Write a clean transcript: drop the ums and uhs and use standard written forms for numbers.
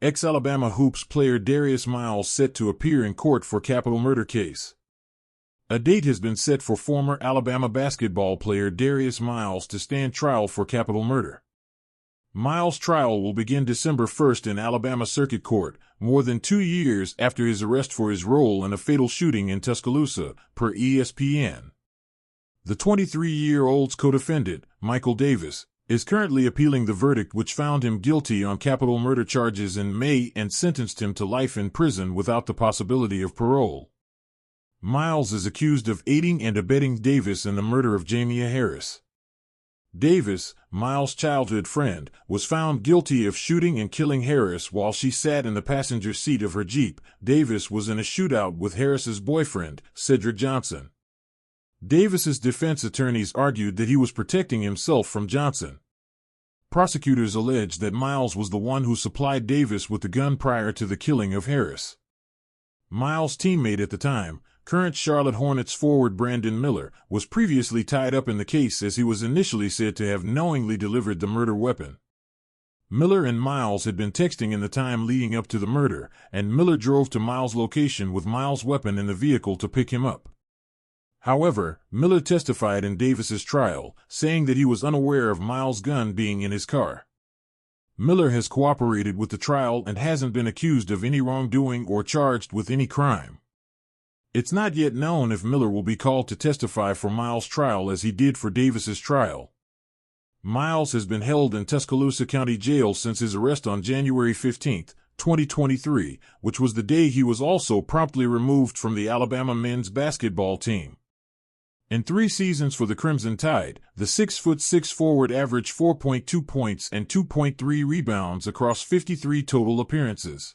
Ex-Alabama Hoops player Darius Miles set to appear in court for capital murder case. A date has been set for former Alabama basketball player Darius Miles to stand trial for capital murder. Miles' trial will begin December 1st in Alabama Circuit Court, more than 2 years after his arrest for his role in a fatal shooting in Tuscaloosa, per ESPN. The 23-year-old's co-defendant, Michael Davis, is currently appealing the verdict which found him guilty on capital murder charges in May and sentenced him to life in prison without the possibility of parole. Miles is accused of aiding and abetting Davis in the murder of Jamia Harris. Davis, Miles' childhood friend, was found guilty of shooting and killing Harris while she sat in the passenger seat of her Jeep. Davis was in a shootout with Harris's boyfriend, Cedric Johnson. Davis's defense attorneys argued that he was protecting himself from Johnson. Prosecutors alleged that Miles was the one who supplied Davis with the gun prior to the killing of Harris. Miles' teammate at the time, current Charlotte Hornets forward Brandon Miller, was previously tied up in the case as he was initially said to have knowingly delivered the murder weapon. Miller and Miles had been texting in the time leading up to the murder, and Miller drove to Miles' location with Miles' weapon in the vehicle to pick him up. However, Miller testified in Davis's trial, saying that he was unaware of Miles' gun being in his car. Miller has cooperated with the trial and hasn't been accused of any wrongdoing or charged with any crime. It's not yet known if Miller will be called to testify for Miles' trial as he did for Davis's trial. Miles has been held in Tuscaloosa County Jail since his arrest on January 15, 2023, which was the day he was also promptly removed from the Alabama men's basketball team. In 3 seasons for the Crimson Tide, the 6'6" forward averaged 4.2 points and 2.3 rebounds across 53 total appearances.